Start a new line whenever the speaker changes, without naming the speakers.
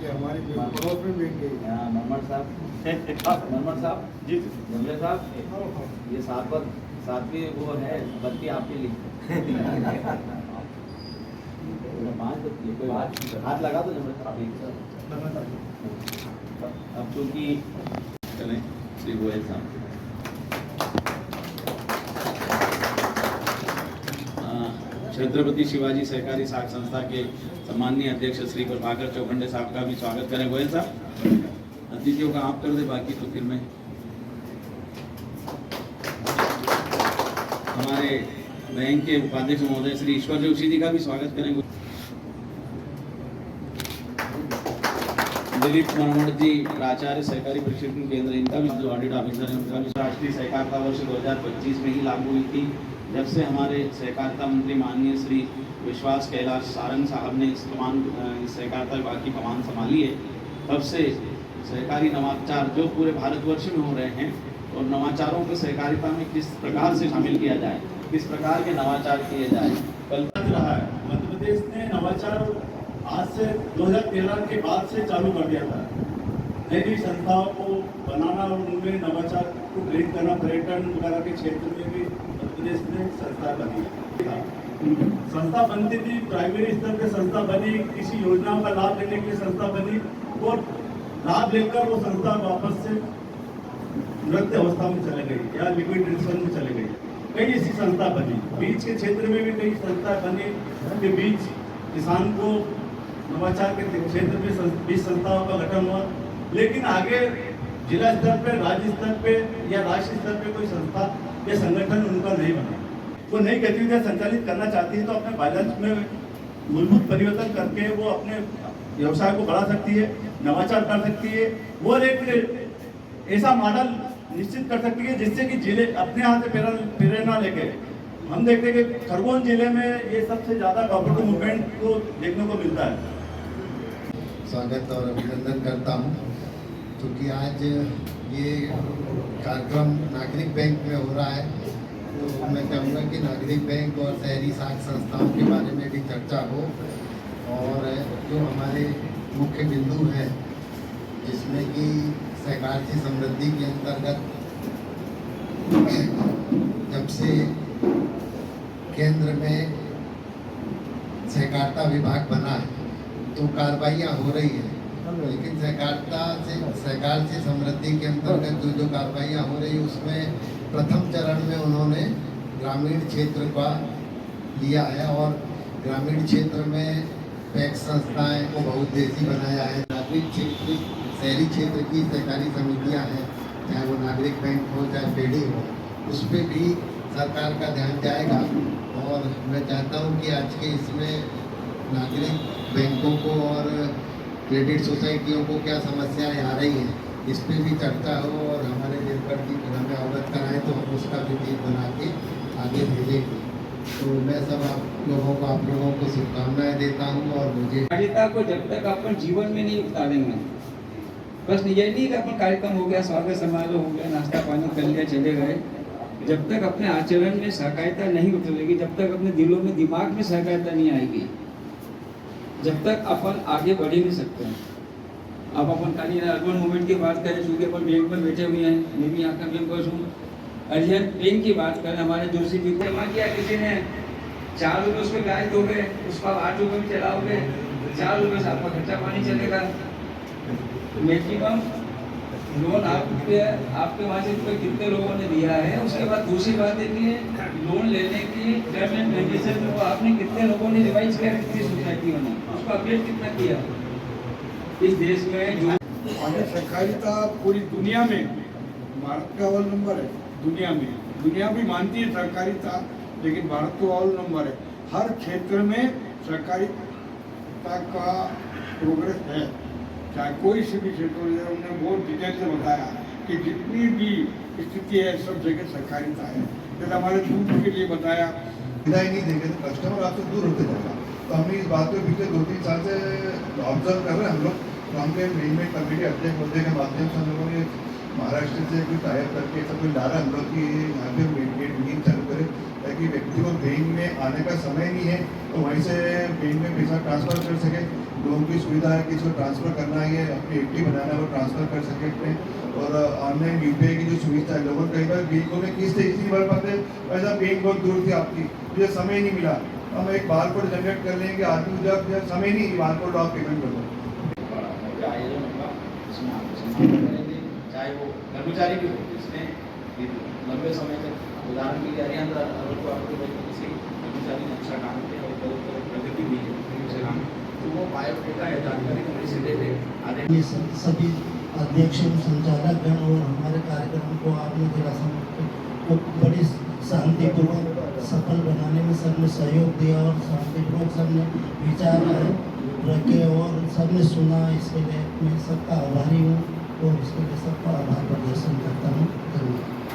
हमारी पड़ोस में बैठ गई।
मनमोहन साहब जी जमले साहब, ये सातवीं वो है बत्ती आपके लिए। 5 बत्ती कोई हाथ लगा दो जमले साहब। अब चूंकि चलें श्री गोयल साहब, छत्रपति शिवाजी सहकारी साख संस्था के सम्माननीय अध्यक्ष श्री प्रभाकर चौखंडे साहब का भी स्वागत करें। गोयल साहब, अतिथियों का आप कर दे, बाकी तो फिर मैं। हमारे बैंक के उपाध्यक्ष महोदय श्री ईश्वर जोशी जी का भी स्वागत करेंगे। दिलीप मनमोहन जी प्राचार्य सहकारी प्रशिक्षण केंद्र, इनका भी जो ऑडिट ऑफिसर है उनका भी। राष्ट्रीय सहकारिता वर्ष 2025 में ही लागू हुई थी, जब से हमारे सहकारिता मंत्री माननीय श्री विश्वास कैलाश सारंग साहब ने इस सहकारिता विभाग की कमान संभाली है, तब से सहकारी नवाचार जो पूरे भारतवर्ष में हो रहे हैं, और नवाचारों को सहकारिता में किस प्रकार से शामिल किया जाए, किस प्रकार के नवाचार किए जाए। कल
रहा है मध्य प्रदेश ने नवाचार आज से 2013 के बाद से चालू कर दिया था। नई संस्थाओं को बनाना और उनमें नवाचार को प्रेरित करना, पर्यटन वगैरह के क्षेत्र में भी मध्य प्रदेश में संस्था बनी। संस्था बनती थी, प्राइमरी स्तर पे संस्था बनी, किसी योजनाओं का लाभ लेने के लिए संस्था बनी, और लाभ लेकर वो संस्था वापस से नृत्य अवस्था में चले गई या लिक्विडेशन में चले गई। कई ऐसी संस्था बनी, बीज के क्षेत्र में भी कई संस्था बनी के बीच किसान को नवाचार के क्षेत्र में 20 संस्थाओं का गठन हुआ। लेकिन आगे जिला स्तर पे, राज्य स्तर पे या राष्ट्रीय स्तर पे कोई संस्था या संगठन उनका नहीं बना। वो नई गतिविधियां संचालित करना चाहती है तो अपने बैलेंस में मूलभूत परिवर्तन करके वो अपने व्यवसाय को बढ़ा सकती है, नवाचार कर सकती है, वो एक ऐसा मॉडल निश्चित कर सकती है जिससे कि जिले अपने हाथ से प्रेरणा लेके। हम देखते हैं कि खरगोन जिले में ये सबसे ज्यादा कॉपरेटिव मूवमेंट को देखने को मिलता है।
स्वागत और अभिनंदन करता हूँ, क्योंकि आज ये कार्यक्रम नागरिक बैंक में हो रहा है, तो मैं चाहूँगा कि नागरिक बैंक और शहरी साख संस्थाओं के बारे में भी चर्चा हो, और जो हमारे मुख्य बिंदु हैं जिसमें कि सहकारी समृद्धि के अंतर्गत जब से केंद्र में सहकारिता विभाग बना है तो कार्रवाइयाँ हो रही है, लेकिन सहकार से समृद्धि के अंतर्गत जो कार्रवाइयाँ हो रही है उसमें प्रथम चरण में उन्होंने ग्रामीण क्षेत्र का लिया है, और ग्रामीण क्षेत्र में पैक्स संस्थाएं को बहुउद्देशीय बनाया है। नागरिक क्षेत्र, शहरी क्षेत्र की सहकारी समितियां हैं, चाहे वो नागरिक बैंक हो चाहे पेडी हो, उस पर भी सरकार का ध्यान जाएगा। और मैं चाहता हूं कि आज के इसमें नागरिक बैंकों को और क्रेडिट सोसाइटियों को क्या समस्याएं आ रही हैं, इस पर भी चर्चा हो, और हमारे निर्कट की हमें अवगत कराएं तो हम उसका भी टीम बना के आगे भेजेंगे। तो मैं सब आप लोगों को शुभकामनाएं देता हूं। और मुझे
सहकारिता को जब तक अपन जीवन में नहीं उतारेंगे, बस ये नहीं कि अपन कार्यक्रम हो गया, स्वागत समारोह हो गया, नाश्ता पानी कर लिया, चले गए, जब तक अपने आचरण में सहकारिता नहीं उतरेगी, जब तक अपने दिलों में, दिमाग में सहकारिता नहीं आएगी, जब तक अपन आगे बढ़ ही नहीं सकते हैं। अब अपन खाली अर्बन मूवमेंट की बात करें, चूँकि अपन बैंक में बैठे हुए हैं, मैं भी यहाँ का मेंबर हूँ। अर्जन बैंक की बात करें, हमारे जोशी जी जमा किया किसी ने, 4 रुपये उसमें ब्याज दोगे, उसका 8 रुपये में चलाओगे, 4 रुपये से आपका खर्चा पानी चलेगा। मैक्सिमम लोन आपके वहाँ से कितने लोगों ने दिया है। उसके बाद दूसरी बात है कि लोन लेने की टर्म एंड कंडीशन को आपने कितने लोगों ने रिवाइज किया, कितनी सोसाइटियों ने उसको अपडेट कितना किया इस देश में। जो
सहकारिता पूरी दुनिया में भारत का अव्वल नंबर है। दुनिया भी मानती है सहकारिता, लेकिन भारत तो अव्वल नंबर है। हर क्षेत्र में सहकारिता का प्रोग्रेस है, चाहे कोई से भी क्षेत्र हो। उन्होंने बहुत डिटेल से बताया कि जितनी भी स्थिति है सब जगह सहकारिता है। जैसे हमारे दूध के लिए बताया,
नहीं देंगे तो कस्टमर आपसे दूर होते जाएगा।
तो हमने इस बात को पिछले 2-3 साल से ऑब्जर्व कर रहे हैं हम लोग। तो हमने मैनेजमेंट कमेटी अध्यक्ष मुद्दे के माध्यम से हम लोगों ने महाराष्ट्र से कोई टाइप करके सब कुछ डाला हम लोग की यहाँ पे मीटिंग चालू करें, ताकि व्यक्ति को बैंक में आने का समय नहीं है तो वहीं से बैंक में पैसा ट्रांसफ़र कर सके। लोगों की सुविधा है कि इसको ट्रांसफ़र करना है, अपनी एफडी बनाना है वो ट्रांसफ़र कर सके अपने। और ऑनलाइन यूपीआई की जो सुविधा है, लोगों कई बार बैंकों में किस्त इसी नहीं भर पाते, ऐसा बैंक बहुत दूर थी आपकी, मुझे समय नहीं मिला, हम एक बार कोड जनरेट कर लेंगे, आदमी जब समय नहीं बार कोड आप पेमेंट कर दो।
आयोजन होगा उसमें आप सम्मान करेंगे, चाहे वो कर्मचारी भी हो जिसने लंबे समय तक, उदाहरण के लिए हरियाणा किसी कर्मचारी ने अच्छा काम किया और प्रगति हुई है उसे काम, तो वो बायोडेटा या जानकारी हमारी से दे दे आधे।
ये सभी अध्यक्ष संचालक गण और हमारे कार्यक्रम को आपने जिला समिति को बड़ी शांतिपूर्वक सफल बनाने में सबने सहयोग दिया और शांतिपूर्वक सबने विचार रखे और सबने सुना। इसके लिए मैं सबका आभारी हूँ और इसके लिए सबका आभार प्रदर्शन करता हूँ। धन्यवाद।